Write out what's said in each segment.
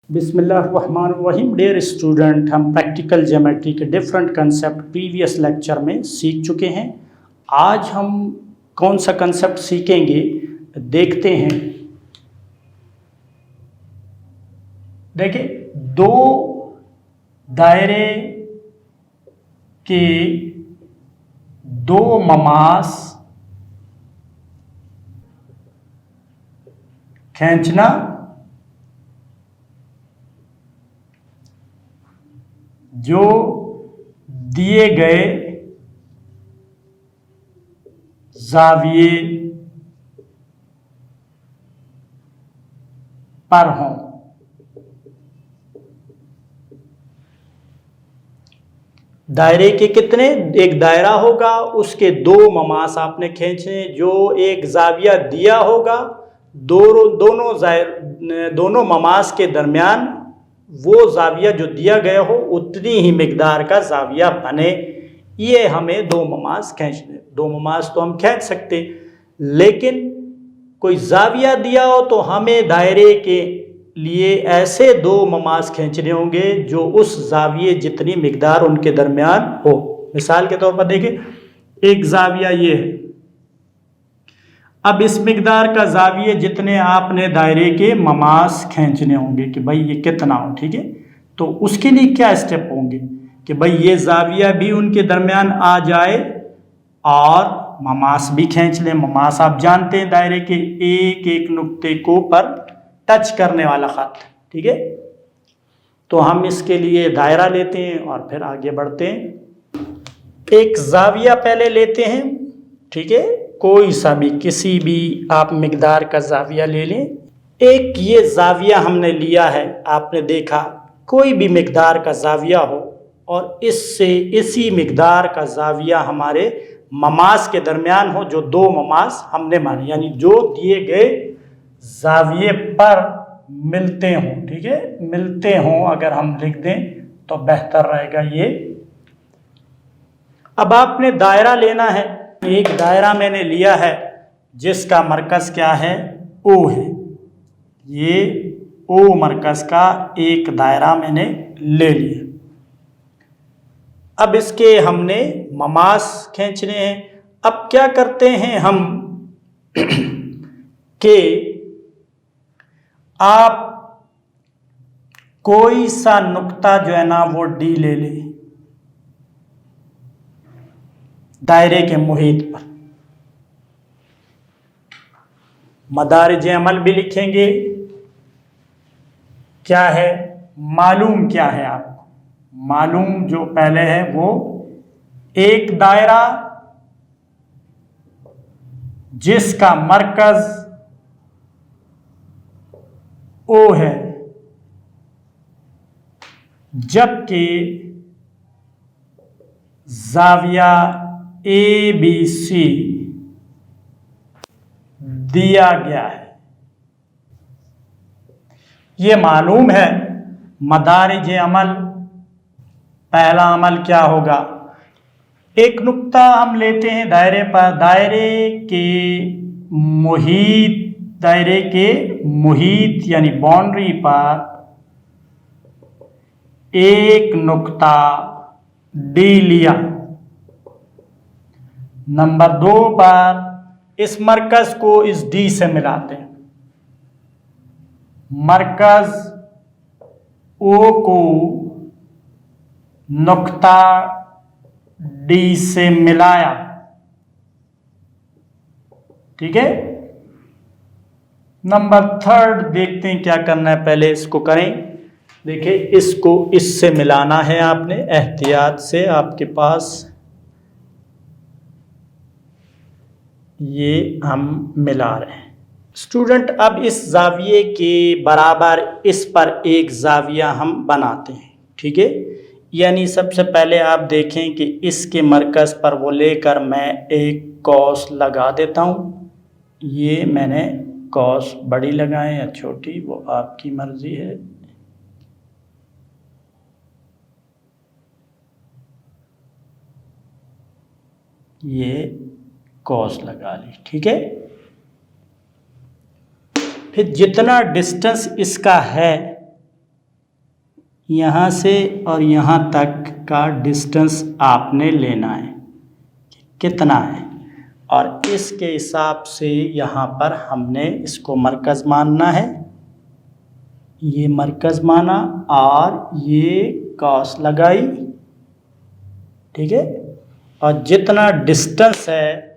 बिस्मिल्लाहिर्रहमानिर्रहीम। Dear student, हम practical geometry के डिफरेंट कंसेप्ट प्रीवियस लेक्चर में सीख चुके हैं। आज हम कौन सा कंसेप्ट सीखेंगे देखते हैं। देखिए, दो दायरे के दो ममास खींचना जो दिए गए ज़ाविये पर हों। दायरे के कितने, एक दायरा होगा, उसके दो ममास आपने खींचे जो एक ज़ाविया दिया होगा। दोनों ममास के दरमियान वो ज़ाविया जो दिया गया हो उतनी ही मिकदार का ज़ाविया बने, ये हमें दो ममास खींचने। दो ममास तो हम खींच सकते, लेकिन कोई ज़ाविया दिया हो तो हमें दायरे के लिए ऐसे दो ममास खींचने होंगे जो उस ज़ाविये जितनी मिकदार उनके दरमियान हो। मिसाल के तौर पर देखिए, एक ज़ाविया ये है। अब इस मिकदार का ज़ाविये जितने आपने दायरे के ममास खींचने होंगे कि भाई ये कितना हो, ठीक है। तो उसके लिए क्या स्टेप होंगे कि भाई ये ज़ाविया भी उनके दरमियान आ जाए और ममास भी खींच लें। ममास आप जानते हैं, दायरे के एक एक नुक्ते को पर टच करने वाला ख़त, ठीक है। तो हम इसके लिए दायरा लेते हैं और फिर आगे बढ़ते हैं। एक ज़ाविया पहले लेते हैं, ठीक है। कोई सा भी, किसी भी आप मिकदार का ज़ाविया ले लें। एक ये ज़ाविया हमने लिया है, आपने देखा कोई भी मिकदार का ज़ाविया हो और इससे इसी मिकदार का ज़ाविया हमारे ममास के दरमियान हो, जो दो ममास हमने माने, यानी जो दिए गए ज़ाविये पर मिलते हों, ठीक है। मिलते हों अगर हम लिख दें तो बेहतर रहेगा ये। अब आपने दायरा लेना है। एक दायरा मैंने लिया है जिसका मरकज क्या है, ओ है। ये ओ मरकज का एक दायरा मैंने ले लिया। अब इसके हमने ममास खींचने हैं। अब क्या करते हैं हम कि आप कोई सा नुक्ता जो है ना वो डी ले लें दायरे के मुहीत पर। मदारिज अमल भी लिखेंगे। क्या है मालूम, क्या है आपको मालूम, जो पहले है वो एक दायरा जिसका मरकज ओ है, जबकि ज़ाविया ए बी सी दिया गया है। ये मालूम है। मदारिज अमल, पहला अमल क्या होगा, एक नुक्ता हम लेते हैं दायरे पर। दायरे के मुहीत यानी बाउंड्री पर एक नुक्ता डी लिया। नंबर 2 पर इस मरकज को इस डी से मिलाते हैं। मरकज ओ को नुक्ता डी से मिलाया, ठीक है। नंबर 3 देखते हैं क्या करना है। पहले इसको करें। देखिए, इसको इससे मिलाना है आपने, एहतियात से आपके पास ये हम मिला रहे हैं। स्टूडेंट, अब इस ज़ाविये के बराबर इस पर एक ज़ाविया हम बनाते हैं, ठीक है। यानी सबसे पहले आप देखें कि इसके मरकज़ पर वो लेकर मैं एक कॉस लगा देता हूँ। ये मैंने कॉस बड़ी लगाएं या छोटी, वो आपकी मर्ज़ी है। ये कॉस लगा ली, ठीक है। फिर जितना डिस्टेंस इसका है यहाँ से और यहाँ तक का डिस्टेंस आपने लेना है कितना है, और इसके हिसाब से यहाँ पर हमने इसको मरकज़ मानना है, ये मरकज़ माना और ये कॉस लगाई, ठीक है। और जितना डिस्टेंस है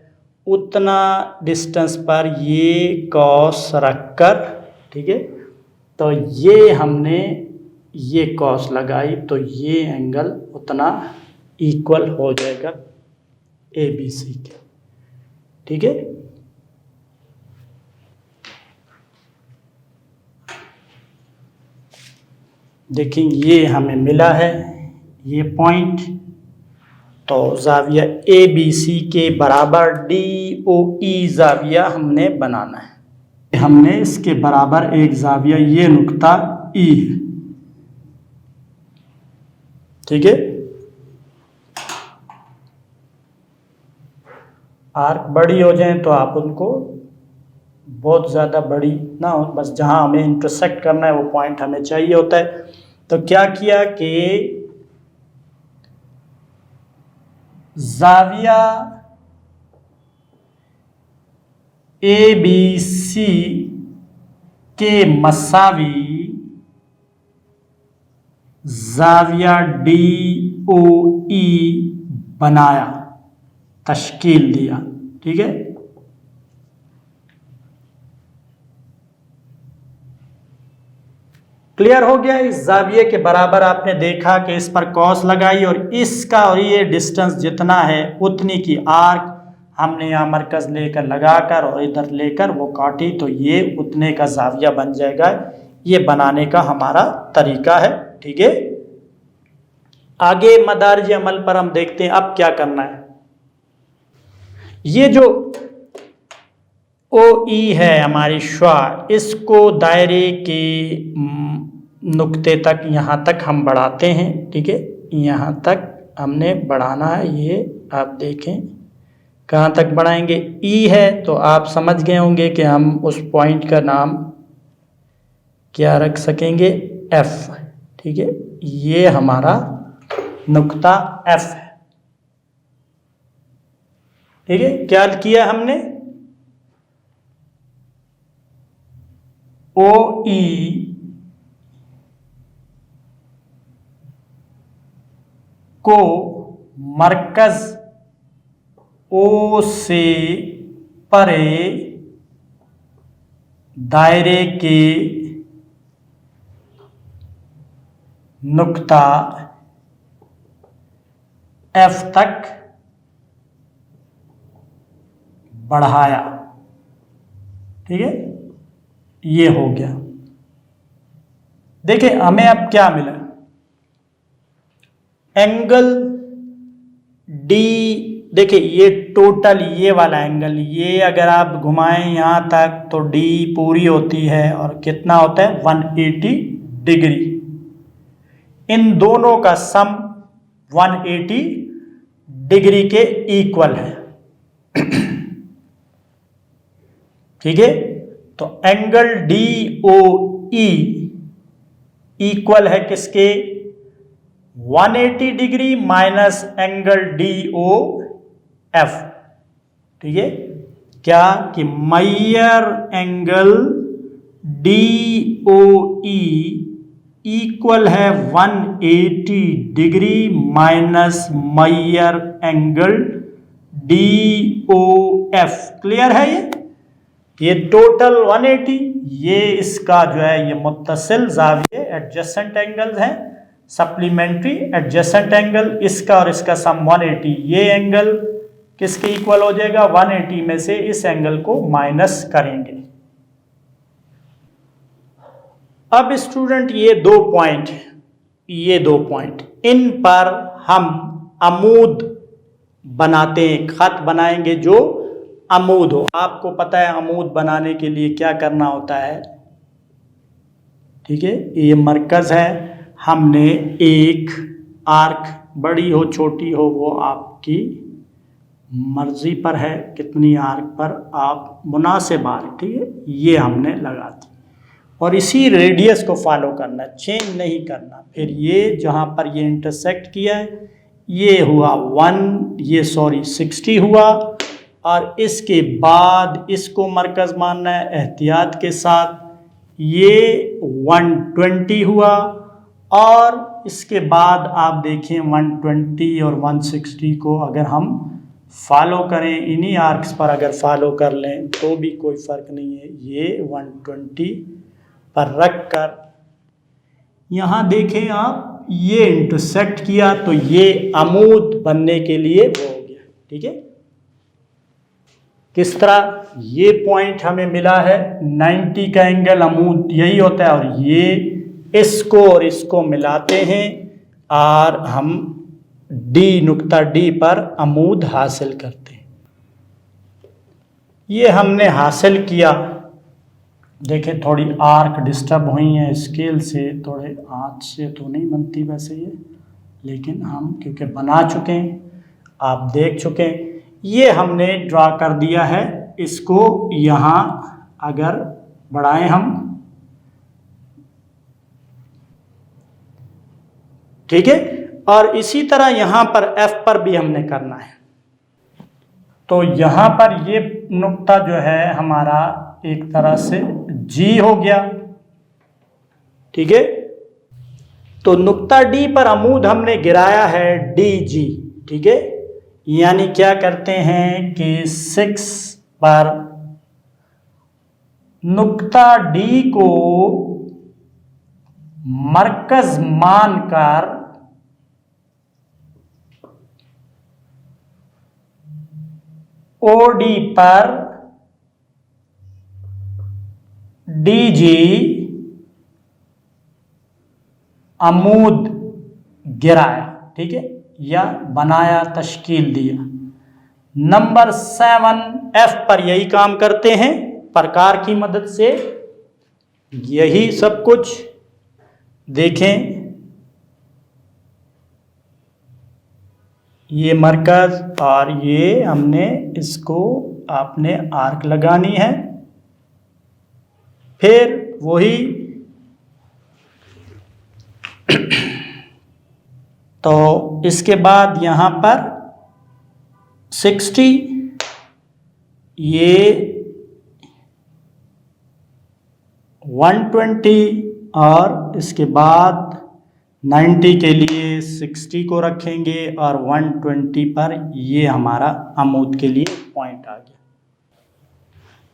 उतना डिस्टेंस पर ये कॉस रखकर, ठीक है, तो ये हमने ये कॉस लगाई तो ये एंगल उतना इक्वल हो जाएगा ABC के, ठीक है। देखिए ये हमें मिला है ये पॉइंट, तो ज़ाविया ABC के बराबर DOE ज़ाविया हमने बनाना है। हमने इसके बराबर एक ज़ाविया ये नुक्ता E है, ठीक है। आर्क बड़ी हो जाए तो आप उनको बहुत ज़्यादा बड़ी ना हो, बस जहाँ हमें इंटरसेक्ट करना है वो पॉइंट हमें चाहिए होता है। तो क्या किया कि ज़ाविया ABC के मसावी ज़ाविया DOE बनाया, तश्कील दिया, ठीक है। क्लियर हो गया। इस ज़ाविये के बराबर आपने देखा कि इस पर कॉस लगाई और इसका और ये डिस्टेंस जितना है उतनी की आर्क हमने यहाँ मरकज़ लेकर लगाकर और इधर लेकर वो काटी, तो ये उतने का ज़ाविया बन जाएगा। ये बनाने का हमारा तरीका है, ठीक है। आगे मदारिज अमल पर हम देखते हैं अब क्या करना है। ये जो OE है हमारी श्वा, इसको दायरे के नुक्ते तक यहाँ तक हम बढ़ाते हैं, ठीक है। यहाँ तक हमने बढ़ाना है, ये आप देखें कहाँ तक बढ़ाएंगे। E है तो आप समझ गए होंगे कि हम उस पॉइंट का नाम क्या रख सकेंगे, F, ठीक है। ये हमारा नुक्ता F है, ठीक है। क्या किया हमने, OE को मरकज़ O से परे दायरे के नुक्ता F तक बढ़ाया, ठीक है। ये हो गया। देखिए हमें अब क्या मिला, एंगल D। देखिए ये टोटल ये वाला एंगल, ये अगर आप घुमाएं यहाँ तक तो D पूरी होती है और कितना होता है 180 डिग्री। इन दोनों का सम 180 डिग्री के इक्वल है, ठीक है। तो एंगल DOE इक्वल है किसके, 180 डिग्री माइनस एंगल DOF, ठीक है। क्या कि माइयर एंगल DOE इक्वल है 180 डिग्री माइनस माइयर एंगल DOF। क्लियर है ये टोटल 180, ये इसका जो है ये मुत्तसिल ज़ाविये एडजेसेंट एंगल्स हैं, सप्लीमेंट्री एडजेसेंट एंगल, इसका और इसका सम 180। ये एंगल किसके इक्वल हो जाएगा, 180 में से इस एंगल को माइनस करेंगे। अब स्टूडेंट ये दो पॉइंट इन पर हम अमूद बनाते हैं, खत बनाएंगे जो अमूद हो। आपको पता है अमूद बनाने के लिए क्या करना होता है, ठीक है। ये मरकज़ है, हमने एक आर्क बड़ी हो छोटी हो वो आपकी मर्जी पर है, कितनी आर्क पर आप मुनासिब आर्क, ठीक है, ये हमने लगा दी। और इसी रेडियस को फॉलो करना, चेंज नहीं करना। फिर ये जहाँ पर ये इंटरसेक्ट किया है ये हुआ 60 हुआ, और इसके बाद इसको मरकज़ मानना है एहतियात के साथ, ये 120 हुआ, और इसके बाद आप देखें 120 और 160 को अगर हम फॉलो करें, इन्हीं आर्क्स पर अगर फॉलो कर लें तो भी कोई फ़र्क नहीं है। ये 120 पर रख कर यहाँ देखें आप, ये इंटरसेक्ट किया तो ये अमूद बनने के लिए वो हो गया। ठीक है, किस तरह ये पॉइंट हमें मिला है 90 का एंगल अमूद यही होता है, और ये इसको और इसको मिलाते हैं और हम डी नुक्ता डी पर अमूद हासिल करते हैं। ये हमने हासिल किया। देखें थोड़ी आर्क डिस्टर्ब हुई है स्केल से, थोड़े हाथ से तो नहीं बनती वैसे ये, लेकिन हम क्योंकि बना चुके हैं, आप देख चुके हैं, ये हमने ड्रा कर दिया है। इसको यहाँ अगर बढ़ाएं हम, ठीक है, और इसी तरह यहाँ पर F पर भी हमने करना है। तो यहाँ पर ये नुक्ता जो है हमारा एक तरह से G हो गया। ठीक है, तो नुक्ता D पर अमूद हमने गिराया है DG। ठीक है, यानी क्या करते हैं कि 6 पर नुक्ता D को मरकज मानकर OD पर DG अमूद गिराया। ठीक है, या बनाया, तश्कील दिया। नंबर 7 F पर यही काम करते हैं, प्रकार की मदद से यही सब कुछ देखें। ये मरकज और ये हमने इसको आपने आर्क लगानी है। फिर वही तो इसके बाद यहाँ पर 60, ये 120, और इसके बाद 90 के लिए 60 को रखेंगे और 120 पर ये हमारा अमूद के लिए पॉइंट आ गया।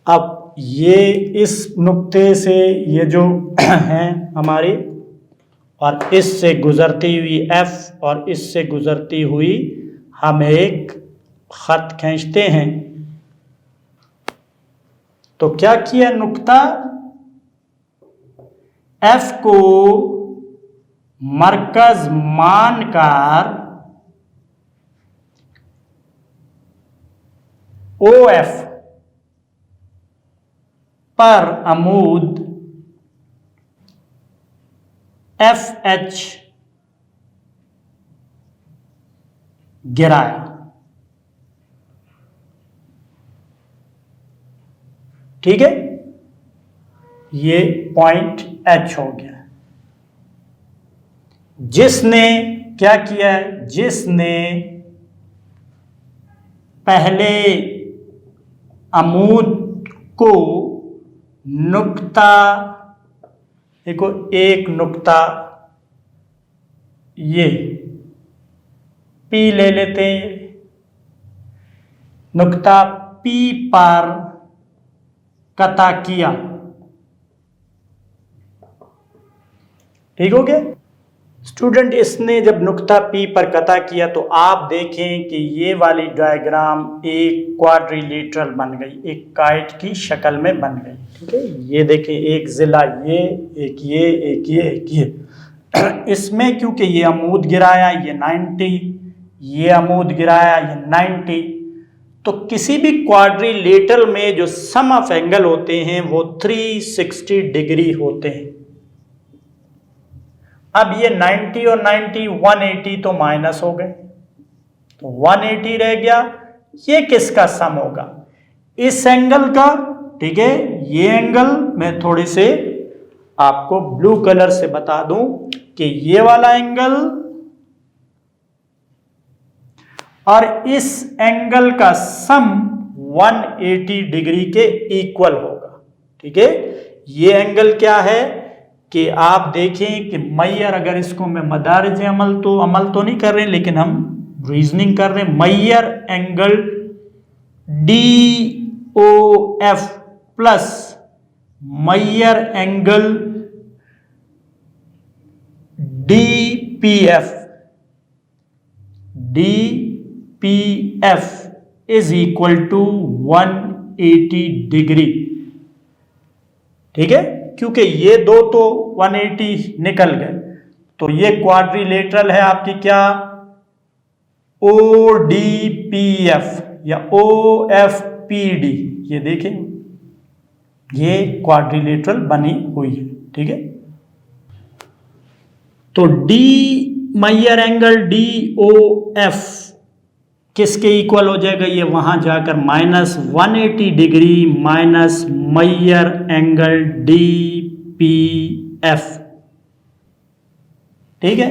अब ये इस नुक्ते से ये जो हैं हमारी, और इससे गुज़रती हुई F और इससे गुज़रती हुई हम एक ख़त खींचते हैं। तो क्या किया, नुक्ता F को मरकज मानकर OF पर अमूद FH गिराया। ठीक है, ये पॉइंट H हो गया। जिसने क्या किया है, जिसने पहले अमूद को नुक्ता, देखो एक नुक्ता ये P ले लेते हैं, नुक्ता P पर कता किया। ठीक हो गया स्टूडेंट। इसने जब नुक्ता P पर कता किया तो आप देखें कि ये वाली डायग्राम एक क्वाड्रिलेटरल बन गई, एक काइट की शक्ल में बन गई। ठीक है, ये देखें, एक ज़िला ये, एक ये, एक ये, एक ये। इसमें क्योंकि ये अमूद गिराया ये 90, ये अमूद गिराया ये 90, तो किसी भी क्वाड्रिलेटरल में जो सम ऑफ एंगल होते हैं वो 360 डिग्री होते हैं। अब ये 90 और 90 180 तो माइनस हो गए, तो 180 रह गया। ये किसका सम होगा, इस एंगल का। ठीक है, ये एंगल मैं थोड़े से आपको ब्लू कलर से बता दूं कि ये वाला एंगल और इस एंगल का सम 180 डिग्री के इक्वल होगा। ठीक है, ये एंगल क्या है कि आप देखें कि मैयर, अगर इसको मैं मदारिज अमल तो नहीं कर रहे हैं, लेकिन हम रीजनिंग कर रहे हैं। मैयर एंगल DOF प्लस मैयर angle DPF is equal to 180 degree. ठीक है, क्योंकि ये दो तो 180 निकल गए, तो ये क्वाड्रिलेटरल है आपकी क्या, ODPF या OFPD। ये देखें, ये क्वाड्रिलेटरल बनी हुई है। ठीक है, तो मैयर एंगल DOF किसके इक्वल हो जाएगा, ये वहां जाकर -180 degree minus Maihar angle DPF। ठीक है,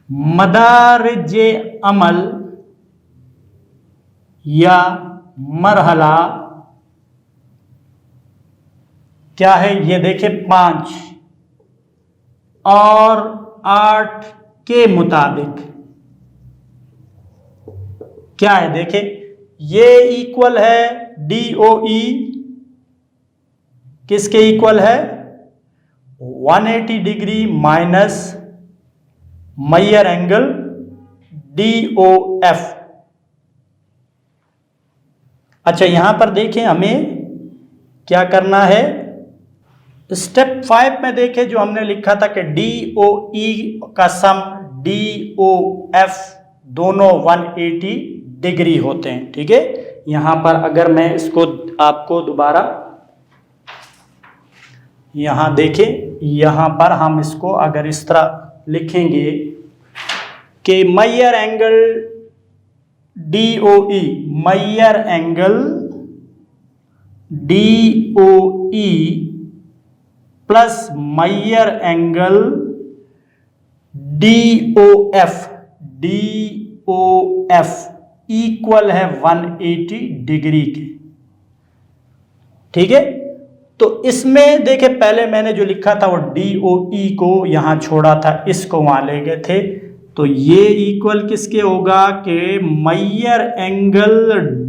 मदारिजे अमल या मरहला क्या है, ये देखें 5 और 8 के मुताबिक क्या है, देखें ये इक्वल है DOE किसके इक्वल है, 180 degree minus Maihar angle DOF। अच्छा, यहां पर देखें हमें क्या करना है, स्टेप 5 में देखें जो हमने लिखा था कि DOE का सम DOF दोनों 180 डिग्री होते हैं। ठीक है, यहां पर अगर मैं इसको आपको दोबारा यहां देखें, यहां पर हम इसको अगर इस तरह लिखेंगे कि मैयर एंगल DOE, मैयर एंगल DOE प्लस मैयर एंगल DOF इक्वल है 180 डिग्री के। ठीक है, तो इसमें देखे पहले मैंने जो लिखा था वो DOE को यहां छोड़ा था, इसको वहां ले गए थे, तो ये इक्वल किसके होगा कि मैयर एंगल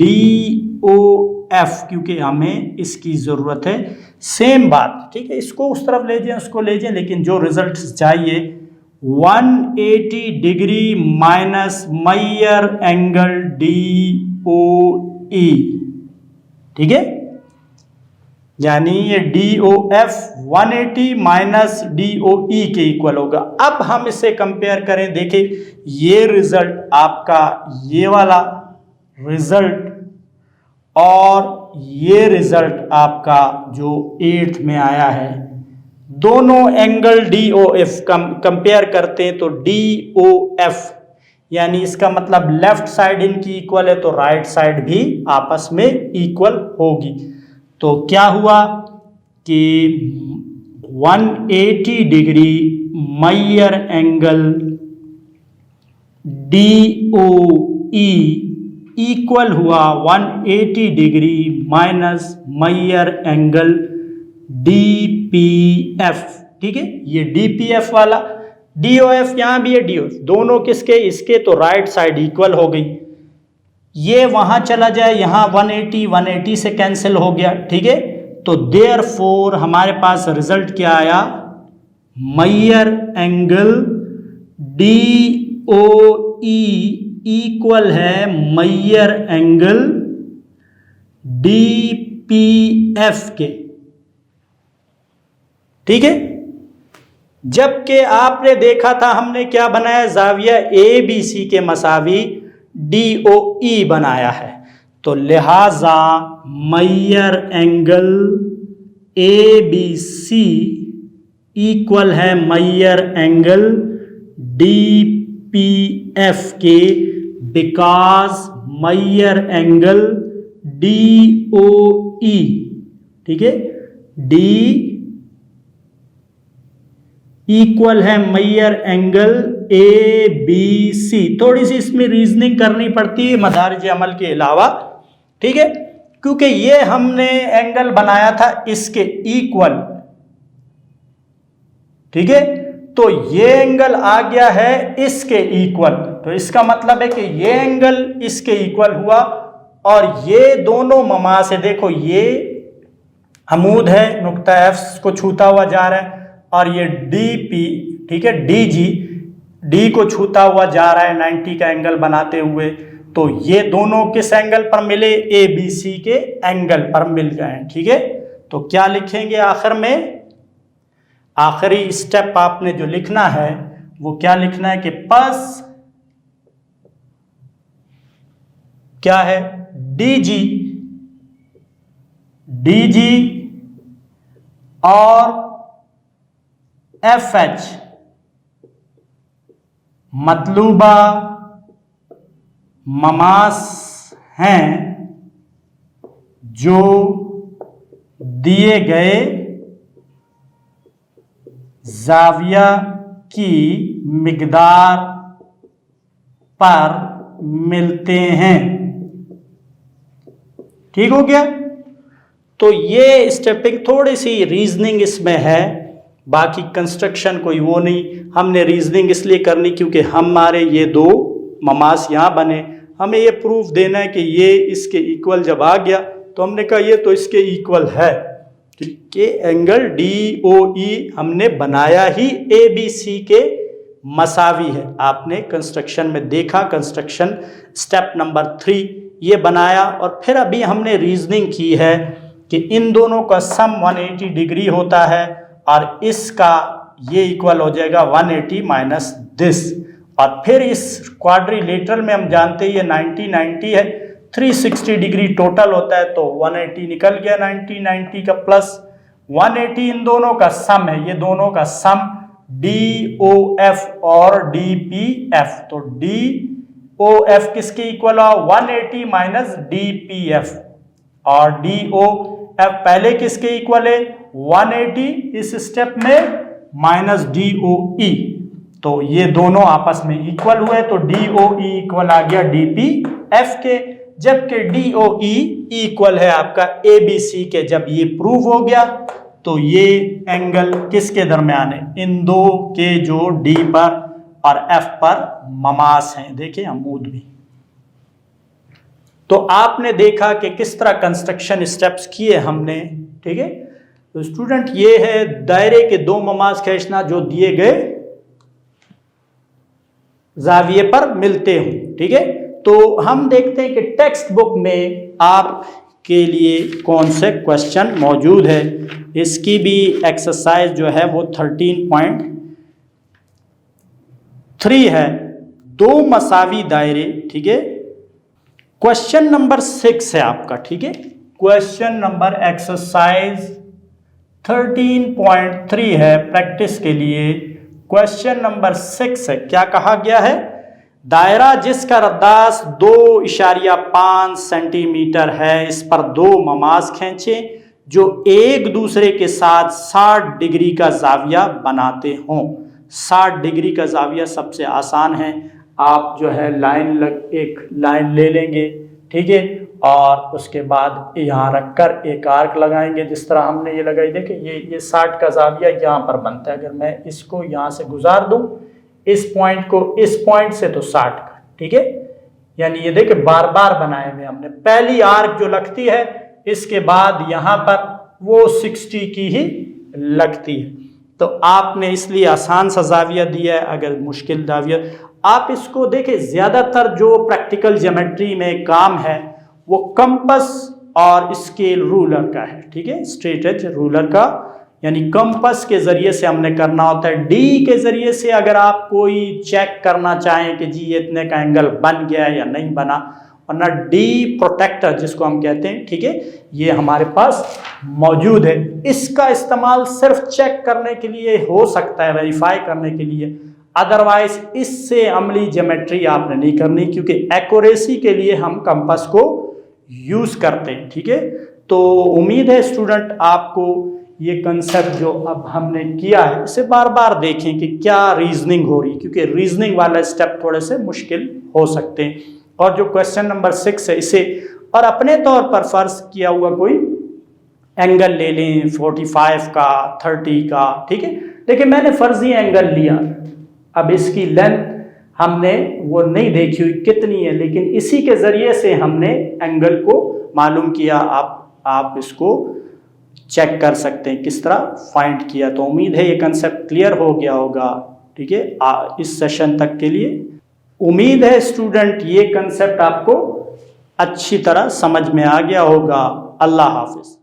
DOF, क्योंकि हमें इसकी जरूरत है। सेम बात, ठीक है, इसको उस तरफ ले जाएं, उसको ले जाएं, लेकिन जो रिजल्ट चाहिए 180 degree minus Maihar angle DOE। ठीक है, यानी ये DOF 180 माइनस DOE के इक्वल होगा। अब हम इसे कंपेयर करें, देखिए ये रिजल्ट आपका, ये वाला रिजल्ट और ये रिजल्ट आपका जो 8th में आया है, दोनों एंगल DOF कंपेयर करते हैं तो DOF यानी इसका मतलब लेफ्ट साइड इनकी इक्वल है तो राइट साइड भी आपस में इक्वल होगी। तो क्या हुआ कि 180 degree Maihar angle DOE equal हुआ 180 degree minus Maihar angle DPF। ठीक है, ये DPF वाला, DOF यहां भी है, DOF दोनों किसके, इसके, तो राइट साइड इक्वल हो गई। ये वहां चला जाए, यहां 180 से कैंसिल हो गया। ठीक है, तो देयरफॉर हमारे पास रिजल्ट क्या आया, मैयर एंगल DOE इक्वल है मैयर एंगल DPF के। ठीक है, जबकि आपने देखा था हमने क्या बनाया, जाविया ABC के मसावी DOE बनाया है, तो लिहाजा मैयर एंगल ABC इक्वल है मैयर एंगल DPF के, बिकॉज मैयर एंगल DOE, ठीक है, डी इक्वल है Maihar angle A B C. थोड़ी सी इसमें रीजनिंग करनी पड़ती है मदारिज अमल के अलावा, ठीक है, क्योंकि ये हमने एंगल बनाया था इसके इक्वल, ठीक है, तो ये एंगल आ गया है इसके इक्वल, तो इसका मतलब है कि ये एंगल इसके इक्वल हुआ और ये दोनों ममास है, देखो ये अमूद है, नुक्ता एफ को छूता हुआ जा रहा है और ये डी पी, ठीक है, डी जी डी को छूता हुआ जा रहा है 90 का एंगल बनाते हुए, तो ये दोनों किस एंगल पर मिले, ए बी सी के एंगल पर मिल गए, ठीक है। तो क्या लिखेंगे आखिर में, आखिरी स्टेप आपने जो लिखना है वो क्या लिखना है कि पस क्या है, डी जी और एफ एच मतलूबा ममास हैं जो दिए गए जाविया की मिकदार पर मिलते हैं, ठीक हो गया। तो ये स्टेपिंग थोड़ी सी रीजनिंग इसमें है, बाकी कंस्ट्रक्शन कोई वो नहीं, हमने रीजनिंग इसलिए करनी क्योंकि हमारे ये दो ममास यहाँ बने, हमें ये प्रूफ देना है कि ये इसके इक्वल जब आ गया तो हमने कहा ये तो इसके इक्वल है, कि एंगल डी ओ ई हमने बनाया ही ए बी सी के मसावी है। आपने कंस्ट्रक्शन में देखा, कंस्ट्रक्शन स्टेप नंबर 3 ये बनाया और फिर अभी हमने रीजनिंग की है कि इन दोनों का सम 180 डिग्री होता है और इसका ये इक्वल हो जाएगा 180 माइनस दिस, और फिर इस क्वाड्रिलेटरल में हम जानते हैं ये 90 है, 360 डिग्री टोटल होता है, तो 180 निकल गया, 90 का प्लस 180 इन दोनों का सम है, ये दोनों का सम डी ओ एफ और डी पी एफ, तो डी ओ एफ किसके इक्वल हुआ, 180 माइनस डी पी एफ, और डी ओ एफ पहले किसके इक्वल है, 180 इस स्टेप में माइनस डी ओ ई, तो ये दोनों आपस में इक्वल हुए, तो डी ओ ई इक्वल आ गया डी पी एफ के, जबकि डी ओ ई इक्वल है आपका ए बी सी के। जब ये प्रूव हो गया तो ये एंगल किसके दरमियान है, इन दो के जो डी पर और एफ पर ममास हैं, देखिए अमूद भी। तो आपने देखा कि किस तरह कंस्ट्रक्शन स्टेप्स किए हमने, ठीक है। तो स्टूडेंट ये है दायरे के दो ममास खींचना जो दिए गए जाविये पर मिलते हों, ठीक है। तो हम देखते हैं कि टेक्स्ट बुक में आपके लिए कौन से क्वेश्चन मौजूद है, इसकी भी एक्सरसाइज जो है वो 13.3 है, दो मसावी दायरे, ठीक है। क्वेश्चन नंबर 6 है आपका, ठीक है। क्वेश्चन नंबर एक्सरसाइज 13.3 है प्रैक्टिस के लिए। क्वेश्चन नंबर 6 है, क्या कहा गया है, दायरा जिसका रद्दास 2.5 सेंटीमीटर है, इस पर दो ममास खींचें जो एक दूसरे के साथ 60 डिग्री का जाविया बनाते हों। 60 डिग्री का जाविया सबसे आसान है, आप जो है एक लाइन ले लेंगे, ठीक है, और उसके बाद यहाँ रखकर एक आर्क लगाएंगे जिस तरह हमने ये लगाई, देखिए ये 60 का जाविया यहाँ पर बनता है। अगर मैं इसको यहाँ से गुजार दूँ इस पॉइंट को इस पॉइंट से, तो 60 का, ठीक है, यानी ये देखिए बार बार बनाए हुए हमने। पहली आर्क जो लगती है इसके बाद यहाँ पर वो 60 की ही लगती है, तो आपने इसलिए आसान सा जाविया दिया है। अगर मुश्किल जाविया आप इसको देखें, ज़्यादातर जो प्रैक्टिकल ज्योमेट्री में काम है वो कंपास और स्केल रूलर का है, ठीक है, स्ट्रेट एज रूलर का, यानी कंपास के ज़रिए से हमने करना होता है। डी के ज़रिए से अगर आप कोई चेक करना चाहें कि जी ये इतने का एंगल बन गया या नहीं बना, और ना डी प्रोटेक्टर जिसको हम कहते हैं, ठीक है, ये हमारे पास मौजूद है। इसका इस्तेमाल सिर्फ चेक करने के लिए हो सकता है, वेरीफाई करने के लिए, अदरवाइज इससे अमली ज्योमेट्री आपने नहीं करनी, क्योंकि एक्यूरेसी के लिए हम कंपास को यूज़ करते हैं, ठीक है। तो उम्मीद है स्टूडेंट आपको ये कंसेप्ट जो अब हमने किया है इसे बार बार देखें कि क्या रीजनिंग हो रही, क्योंकि रीजनिंग वाला स्टेप थोड़े से मुश्किल हो सकते हैं। और जो क्वेश्चन नंबर 6 है इसे और अपने तौर पर फर्ज किया हुआ कोई एंगल ले लें 45 का 30 का, ठीक है। देखिए मैंने फर्जी एंगल लिया, अब इसकी लेंथ हमने वो नहीं देखी हुई कितनी है, लेकिन इसी के जरिए से हमने एंगल को मालूम किया। आप इसको चेक कर सकते हैं किस तरह फाइंड किया। तो उम्मीद है ये कंसेप्ट क्लियर हो गया होगा, ठीक है, इस सेशन तक के लिए। उम्मीद है स्टूडेंट ये कंसेप्ट आपको अच्छी तरह समझ में आ गया होगा। अल्लाह हाफिज।